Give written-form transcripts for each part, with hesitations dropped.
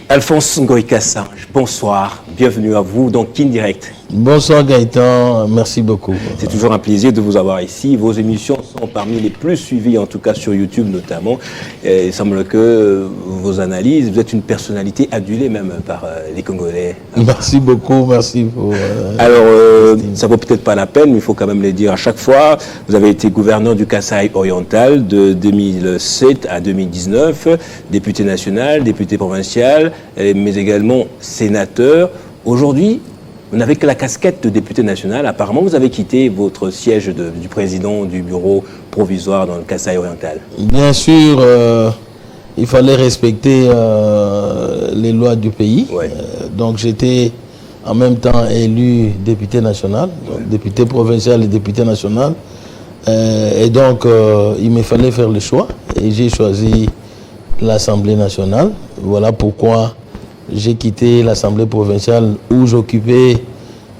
Alphonse Ngoï Kassange, bonsoir, bienvenue à vous dans Kin Direct. Bonsoir Gaëtan, merci beaucoup. C'est toujours un plaisir de vous avoir ici. Vos émissions sont parmi les plus suivies, en tout cas sur YouTube notamment. Et il semble que vos analyses, vous êtes une personnalité adulée même par les Congolais. Merci beaucoup, merci pour... Alors, ça vaut peut-être pas la peine, mais il faut quand même le dire à chaque fois. Vous avez été gouverneur du Kasaï oriental de 2007 à 2019, député national, député provincial, mais également sénateur. Aujourd'hui, vous n'avez que la casquette de député national. Apparemment, vous avez quitté votre siège du président du bureau provisoire dans le Kasaï oriental. Bien sûr, il fallait respecter les lois du pays. Ouais. Donc j'étais en même temps élu député national, député provincial et député national. Et donc, il me fallait faire le choix. Et j'ai choisi l'Assemblée nationale. Voilà pourquoi j'ai quitté l'Assemblée provinciale où j'occupais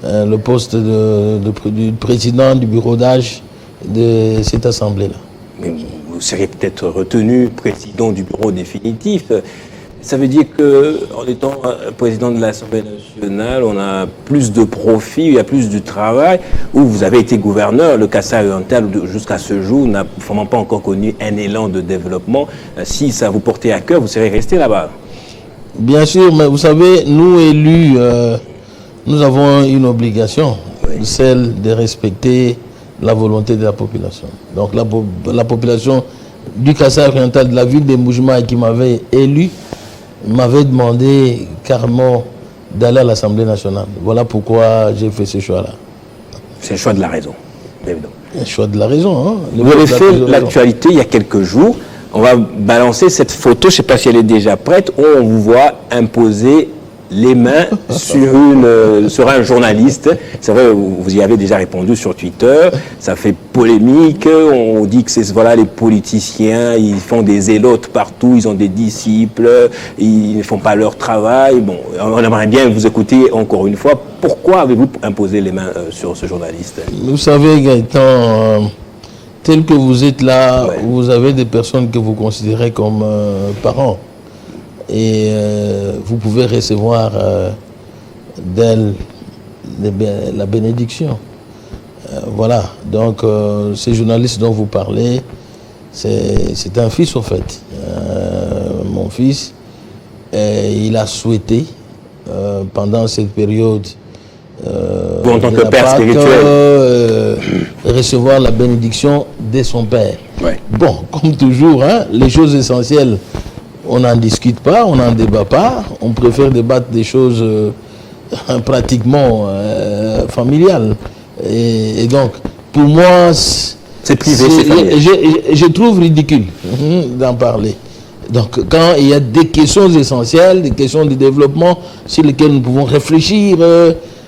le poste du président du bureau d'âge de cette Assemblée-là. Mais vous serez peut-être retenu président du bureau définitif. Ça veut dire qu'en étant président de l'Assemblée nationale, on a plus de profit, il y a plus de travail. Où vous avez été gouverneur, le Kasaï oriental jusqu'à ce jour n'a vraiment pas encore connu un élan de développement. Si ça vous portait à cœur, vous serez resté là-bas. Bien sûr, mais vous savez, nous élus, nous avons une obligation, celle de respecter la volonté de la population. Donc la population du Kasaï oriental, de la ville de Mboujima qui m'avait élu, m'avait demandé carrément d'aller à l'Assemblée nationale. Voilà pourquoi j'ai fait ce choix-là. C'est le choix de la raison, évidemment. Le choix de la raison. Hein. Vous avez fait l'actualité il y a quelques jours. On va balancer cette photo, je ne sais pas si elle est déjà prête, où on vous voit imposer les mains sur un journaliste. C'est vrai, vous y avez déjà répondu sur Twitter, ça fait polémique, on dit que c'est les politiciens, ils font des élotes partout, ils ont des disciples, ils ne font pas leur travail. Bon, on aimerait bien vous écouter encore une fois. Pourquoi avez-vous imposé les mains sur ce journaliste? Vous savez, Gaëtan, tel que vous êtes là, vous avez des personnes que vous considérez comme parents. Et vous pouvez recevoir d'elles la bénédiction. Voilà. Donc, ces journalistes dont vous parlez, c'est un fils, au fait. Mon fils, il a souhaité, pendant cette période, vous, en tant que père spirituel, recevoir la bénédiction de son père. Ouais. Bon, comme toujours, hein, les choses essentielles, on n'en discute pas, on n'en débat pas, on préfère débattre des choses pratiquement familiales. Et donc, pour moi, c'est privé, c'est familial. Je trouve ridicule d'en parler. Donc, quand il y a des questions essentielles, des questions de développement sur lesquelles nous pouvons réfléchir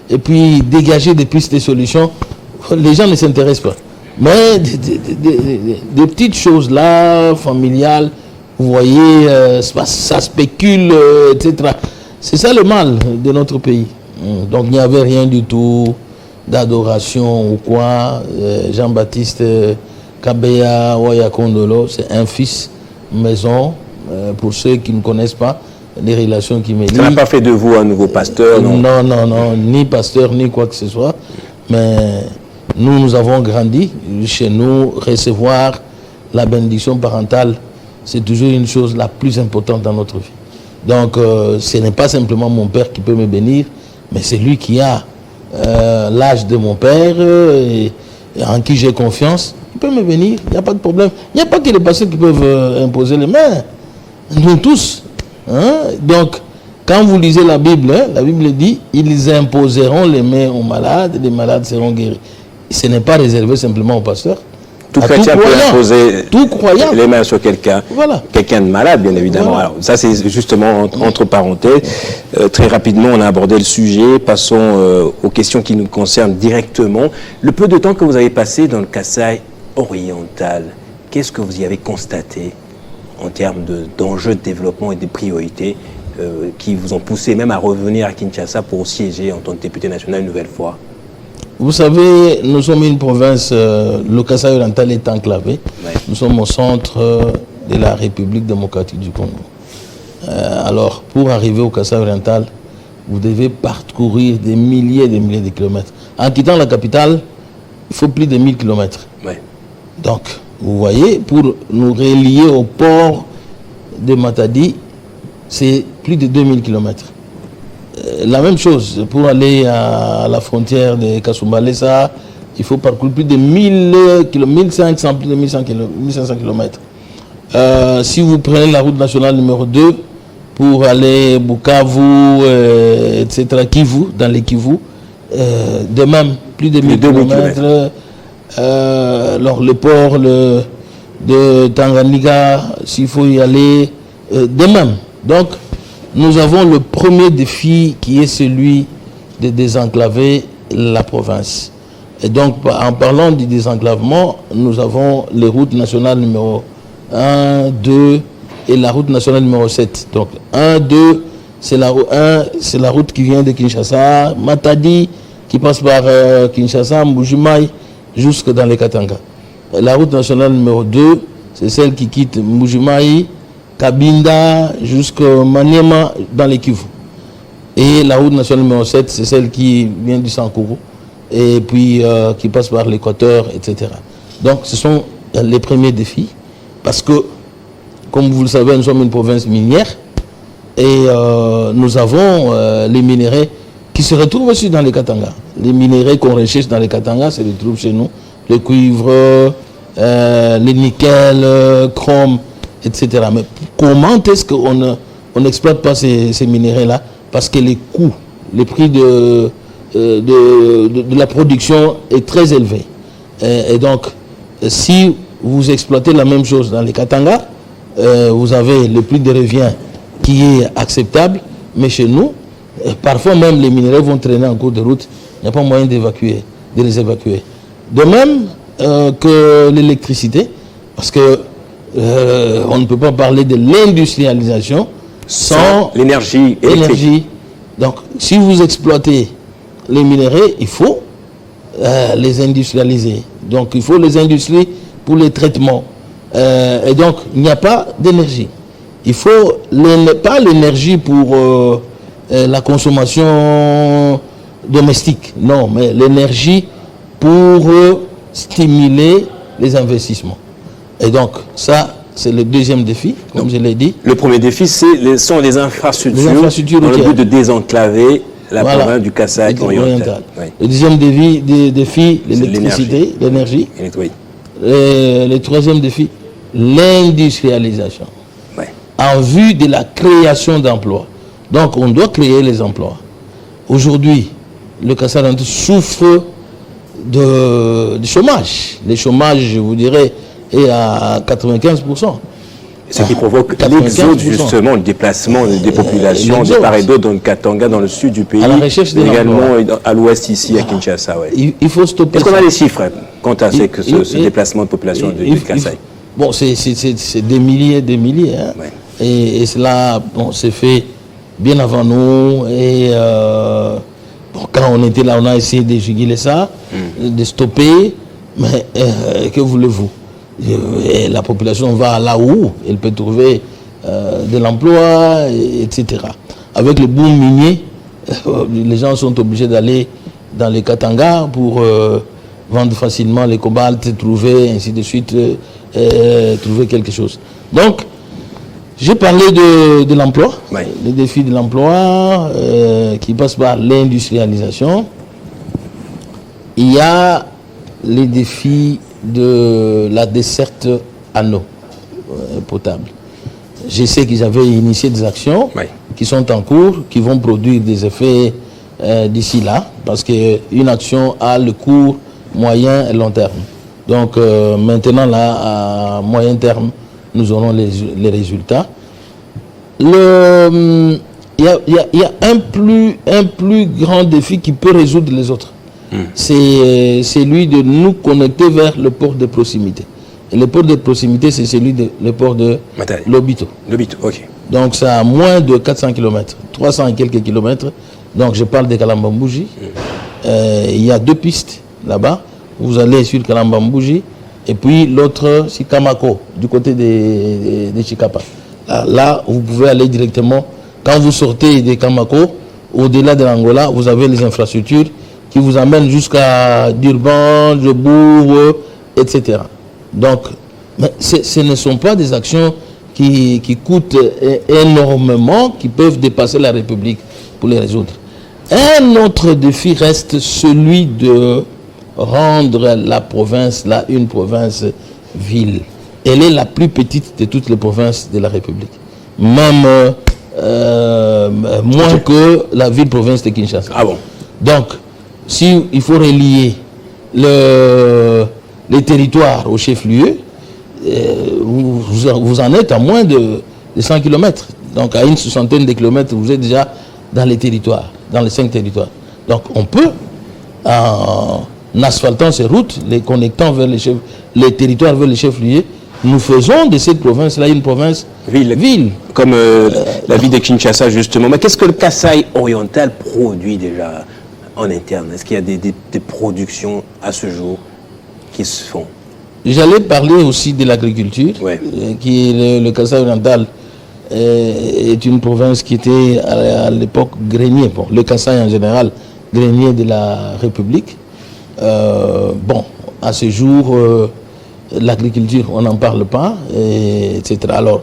et puis dégager des pistes de solutions, les gens ne s'intéressent pas. Mais des petites choses là, familiales, vous voyez, ça spécule, etc. C'est ça le mal de notre pays. Donc il n'y avait rien du tout d'adoration ou quoi. Jean-Baptiste Kabeya Wayakondolo, c'est un fils maison. Pour ceux qui ne connaissent pas les relations qui me lient. Ça n'a pas fait de vous un nouveau pasteur, non? Non, ni pasteur, ni quoi que ce soit. Mais nous avons grandi. Chez nous, recevoir la bénédiction parentale, c'est toujours une chose la plus importante dans notre vie. Donc, ce n'est pas simplement mon père qui peut me bénir, mais c'est lui qui a l'âge de mon père et en qui j'ai confiance. Il peut me bénir, il n'y a pas de problème. Il n'y a pas que les pasteurs qui peuvent imposer les mains. Nous tous. Hein? Donc, quand vous lisez la Bible, hein, la Bible dit, ils imposeront les mains aux malades, les malades seront guéris. Ce n'est pas réservé simplement aux pasteurs. Tout chrétien peut imposer les mains sur quelqu'un, quelqu'un de malade, bien évidemment. Voilà. Alors, ça, c'est justement entre parenthèses. Très rapidement, on a abordé le sujet. Passons aux questions qui nous concernent directement. Le peu de temps que vous avez passé dans le Kasaï oriental, qu'est-ce que vous y avez constaté en termes d'enjeux de développement et de priorités qui vous ont poussé même à revenir à Kinshasa pour siéger en tant que député national une nouvelle fois? Vous savez, nous sommes une province, le Kasaï oriental est enclavé. Ouais. Nous sommes au centre de la République démocratique du Congo. Alors, pour arriver au Kassai oriental, vous devez parcourir des milliers de kilomètres. En quittant la capitale, il faut plus de 1000 kilomètres. Ouais. Donc, vous voyez, pour nous relier au port de Matadi, c'est plus de 2000 kilomètres. La même chose, pour aller à la frontière de Kasumbalesa, il faut parcourir plus de 1500 kilomètres. Si vous prenez la route nationale numéro 2, pour aller Bukavu, etc., Kivu, dans les Kivu, de même, plus de 1000 kilomètres. Alors, le port de Tanganyika, s'il faut y aller, de même. Donc, nous avons le premier défi qui est celui de désenclaver la province. Et donc, en parlant du désenclavement, nous avons les routes nationales numéro 1, 2 et la route nationale numéro 7. Donc, 1, 2, c'est la route qui vient de Kinshasa, Matadi, qui passe par Kinshasa, Mbujimaï, jusque dans les Katanga. La route nationale numéro 2, c'est celle qui quitte Mbujimaï, Kabinda, jusqu'au Maniema, dans les Kivu. Et la route nationale numéro 7, c'est celle qui vient du Sankourou, et puis qui passe par l'Équateur, etc. Donc, ce sont les premiers défis, parce que, comme vous le savez, nous sommes une province minière, et nous avons les minéraux qui se retrouvent aussi dans les Katanga. Les minéraux qu'on recherche dans les Katanga se retrouvent chez nous. Le cuivre, le nickel, chrome, etc. Mais comment est-ce qu'on n'exploite pas ces minéraux-là? Parce que les coûts, les prix de la production est très élevé. Et donc, si vous exploitez la même chose dans les Katanga, vous avez le prix de revient qui est acceptable, mais chez nous, parfois même les minéraux vont traîner en cours de route, il n'y a pas moyen de les évacuer. De même que l'électricité, parce que on ne peut pas parler de l'industrialisation sans l'énergie électrique. Donc, si vous exploitez les minéraux, il faut les industrialiser. Donc, il faut les industries pour les traitements. Et donc, il n'y a pas d'énergie. Il faut pas l'énergie pour la consommation domestique, non, mais l'énergie pour stimuler les investissements. Et donc, ça, c'est le deuxième défi, comme je l'ai dit. Le premier défi, sont les infrastructures dans le but de désenclaver la province du Kassai oriental. Oui. Le deuxième défi, l'électricité, l'énergie. Oui. Le troisième défi, l'industrialisation. Oui. En vue de la création d'emplois. Donc, on doit créer les emplois. Aujourd'hui, le Kassai oriental souffre de chômage. Le chômage, je vous dirais, est à 95%. Ce qui provoque l'exode, justement, le déplacement des populations de part et d'autre dans le Katanga, dans le sud du pays, également à l'ouest ici, à Kinshasa. Ouais. Il faut stopper. Est-ce qu'on a les chiffres quant à ce déplacement de population du Kassai? Bon, c'est des milliers. Hein. Ouais. Et cela s'est fait bien avant nous. Et quand on était là, on a essayé de juguler ça, de stopper. Mais que voulez-vous? Et la population va là où elle peut trouver de l'emploi, etc. Avec le boom minier, les gens sont obligés d'aller dans les Katanga pour vendre facilement les cobaltes, trouver, ainsi de suite, trouver quelque chose. Donc, j'ai parlé de l'emploi, les défis de l'emploi qui passent par l'industrialisation. Il y a les défis de la desserte en eau potable. Je sais qu'ils avaient initié des actions qui sont en cours, qui vont produire des effets d'ici là, parce qu'une action a le court, moyen et long terme. Donc maintenant, là, à moyen terme, nous aurons les résultats. Il y a un plus grand défi qui peut résoudre les autres. C'est celui de nous connecter vers le port de proximité. Et le port de proximité, c'est le port de Lobito. Lobito, ok. Donc, c'est à moins de 400 km, 300 et quelques kilomètres. Donc, je parle de Kalambambouji. Il y a 2 pistes là-bas. Vous allez sur Kalambambouji. Et puis, l'autre, c'est Kamako, du côté de Chikapa. Là, vous pouvez aller directement. Quand vous sortez de Kamako, au-delà de l'Angola, vous avez les infrastructures qui vous amènent jusqu'à Durban, Jobourg, etc. Donc, mais ce ne sont pas des actions qui coûtent énormément, qui peuvent dépasser la République pour les résoudre. Un autre défi reste celui de rendre la province, là, une province ville. Elle est la plus petite de toutes les provinces de la République. Même moins que la ville-province de Kinshasa. Ah bon? Donc, si il faut relier les territoires au chef-lieu, vous en êtes à moins de 100 km. Donc, à une soixantaine de kilomètres, vous êtes déjà dans les territoires, dans les 5 territoires. Donc, on peut, en asphaltant ces routes, les connectant vers les territoires vers les chefs-lieux, nous faisons de cette province-là une province ville. Comme la ville de Kinshasa, justement. Mais qu'est-ce que le Kasaï oriental produit déjà en interne? Est-ce qu'il y a des productions à ce jour qui se font? J'allais parler aussi de l'agriculture, qui est le Kasaï oriental est une province qui était à l'époque grenier. Bon, le Kasaï en général, grenier de la République. Bon, à ce jour, l'agriculture, on n'en parle pas, etc. Alors,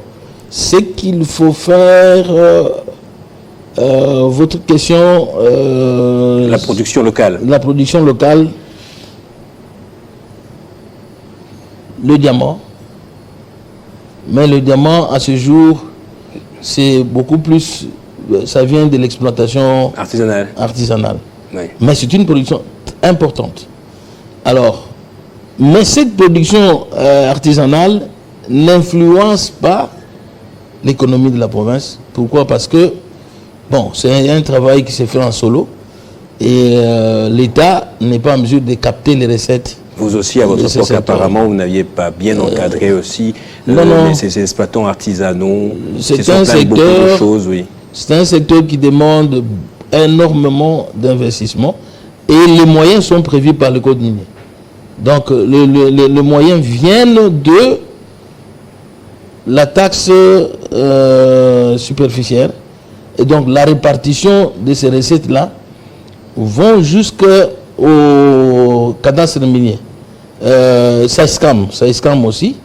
ce qu'il faut faire, votre question... la production locale. La production locale, le diamant. Mais le diamant, à ce jour, c'est beaucoup plus... Ça vient de l'exploitation artisanale. Oui. Mais c'est une production importante. Alors, mais cette production artisanale n'influence pas l'économie de la province. Pourquoi? Parce que, bon, c'est un travail qui s'est fait en solo et l'État n'est pas en mesure de capter les recettes. Vous aussi, à votre époque, apparemment, vous n'aviez pas bien encadré aussi ces exploitants artisanaux. C'est un secteur, c'est un secteur qui demande énormément d'investissement et les moyens sont prévus par le Code minier. Donc, les moyens viennent de la taxe superficielle. Et donc, la répartition de ces recettes-là vont jusqu'au cadastre minier. SAESCAM aussi.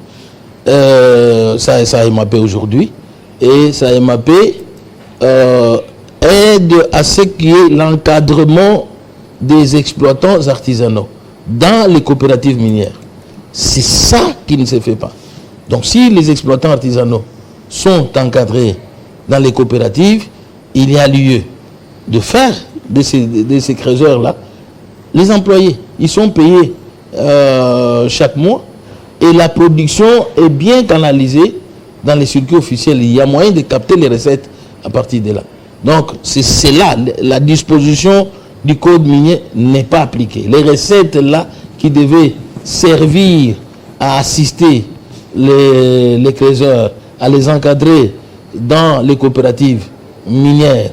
SAEMAP aujourd'hui. Et SAEMAP aide à ce qui est l'encadrement des exploitants artisanaux dans les coopératives minières. C'est ça qui ne se fait pas. Donc si les exploitants artisanaux sont encadrés dans les coopératives, il y a lieu de faire de ces creuseurs-là les employés. Ils sont payés chaque mois et la production est bien canalisée dans les circuits officiels. Il y a moyen de capter les recettes à partir de là. Donc c'est là, la disposition du code minier n'est pas appliquée. Les recettes là qui devaient servir à assister les creuseurs, à les encadrer dans les coopératives minières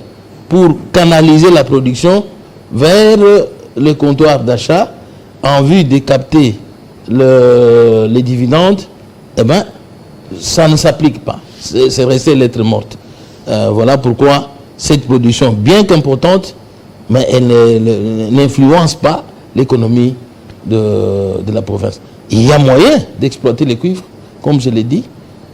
pour canaliser la production vers le comptoir d'achat en vue de capter les dividendes, eh bien, ça ne s'applique pas. C'est resté lettre morte. Voilà pourquoi cette production, bien qu'importante, mais elle n'influence pas l'économie de la province. Il y a moyen d'exploiter les cuivres, comme je l'ai dit,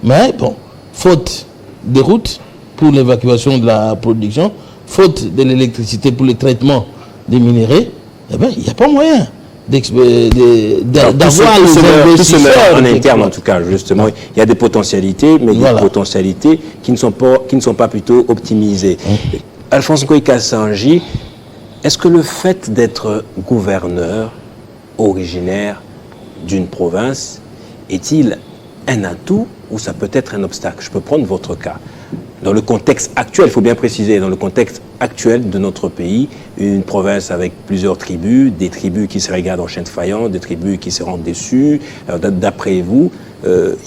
mais bon, faute des routes pour l'évacuation de la production, faute de l'électricité pour le traitement des minéraux, eh bien, il n'y a pas moyen d'avoir les investisseurs en interne, en tout cas, justement. Il y a des potentialités, mais des potentialités qui ne sont pas plutôt optimisées. Alphonse Ngoï Kassanji, est-ce que le fait d'être gouverneur originaire d'une province est-il un atout ou ça peut être un obstacle? Je peux prendre votre cas. Dans le contexte actuel, il faut bien préciser, dans le contexte actuel de notre pays, une province avec plusieurs tribus, des tribus qui se regardent en chien de faïence, des tribus qui se rendent déçues. Alors, d'après vous,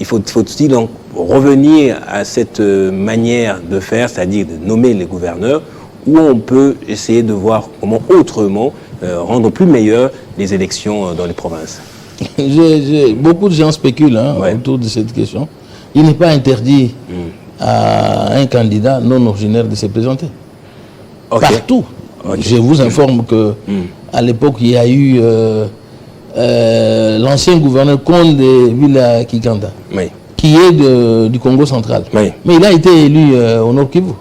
faut-il donc revenir à cette manière de faire, c'est-à-dire de nommer les gouverneurs, ou on peut essayer de voir comment autrement rendre plus meilleures les élections dans les provinces? Beaucoup de gens spéculent autour de cette question. Il n'est pas interdit à un candidat non originaire de se présenter. Okay. Partout. Okay. Je vous informe que à l'époque, il y a eu l'ancien gouverneur Condé Villa Kikanda, qui est du Congo central. Mais il a été élu au Nord Kivu.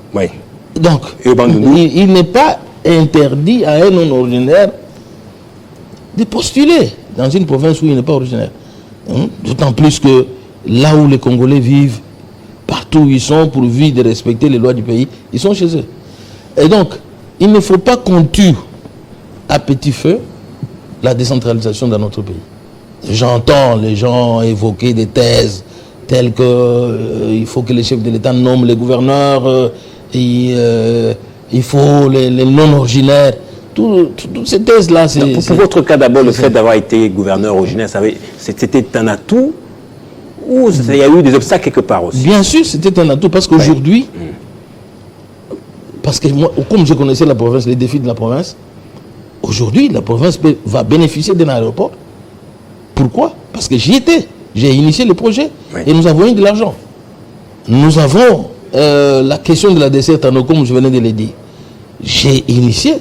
Donc, il n'est pas interdit à un non originaire de postuler dans une province où il n'est pas originaire. D'autant plus que là où les Congolais vivent, partout où ils sont, pourvu de respecter les lois du pays, ils sont chez eux. Et donc, il ne faut pas qu'on tue à petit feu la décentralisation dans notre pays. J'entends les gens évoquer des thèses telles que il faut que les chefs de l'État nomment les gouverneurs, il faut les non-originaires. Toutes ces thèses-là, pour votre cas d'abord, le fait d'avoir été gouverneur originaire, c'était un atout ou il y a eu des obstacles quelque part aussi? Bien sûr, c'était un atout parce qu'aujourd'hui, parce que moi, comme je connaissais la province, les défis de la province, aujourd'hui, la province va bénéficier d'un aéroport. Pourquoi? Parce que j'y étais. J'ai initié le projet et nous avons eu de l'argent. Nous avons la question de la desserte en eau, comme je venais de le dire. J'ai initié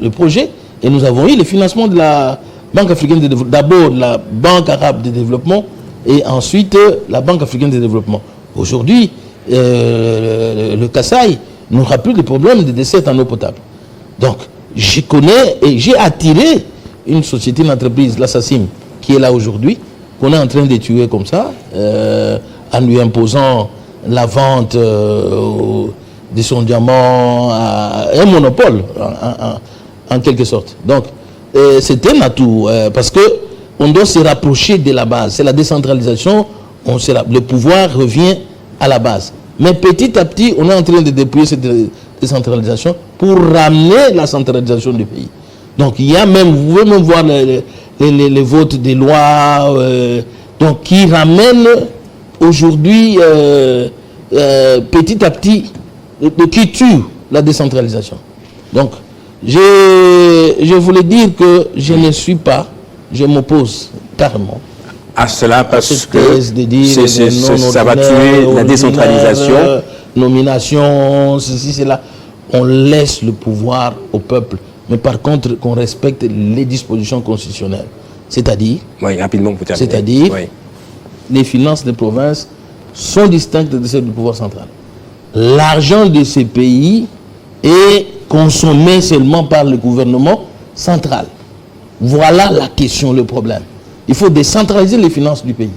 le projet et nous avons eu le financement de la Banque africaine de développement, d'abord la Banque arabe de développement et ensuite la Banque africaine de développement. Aujourd'hui, le Kasaï n'aura plus de problème de desserte en eau potable. Donc, je connais et j'ai attiré une société, une entreprise, l'Assassim, qui est là aujourd'hui, qu'on est en train de tuer comme ça, en lui imposant la vente de son diamant à un monopole, en quelque sorte. Donc, c'est un atout, parce qu'on doit se rapprocher de la base. C'est la décentralisation, le pouvoir revient à la base. Mais petit à petit, on est en train de déployer cette décentralisation pour ramener la centralisation du pays. Donc, il y a même, vous pouvez même voir les votes des lois donc, qui ramènent aujourd'hui, petit à petit, qui tue la décentralisation. Donc, je voulais dire que je ne suis pas, je m'oppose carrément à cela parce que ça va tuer la décentralisation. Nomination, ceci, cela. On laisse le pouvoir au peuple, mais par contre qu'on respecte les dispositions constitutionnelles. C'est-à-dire, les finances des provinces sont distinctes de celles du pouvoir central. L'argent de ces pays est consommé seulement par le gouvernement central. Voilà la question, le problème. Il faut décentraliser les finances du pays.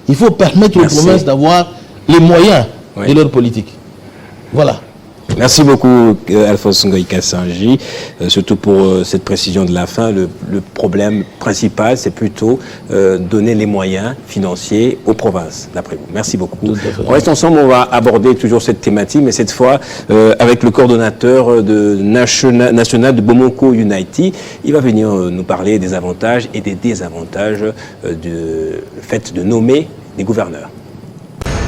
Il faut permettre aux provinces d'avoir les moyens de leur politique. Voilà. Merci beaucoup, Alphonse Ngoï Kassanji, surtout pour cette précision de la fin. Le problème principal, c'est plutôt donner les moyens financiers aux provinces, d'après vous. Merci beaucoup. On reste ensemble, on va aborder toujours cette thématique, mais cette fois avec le coordonnateur national de Bomoko United. Il va venir nous parler des avantages et des désavantages du fait de nommer des gouverneurs.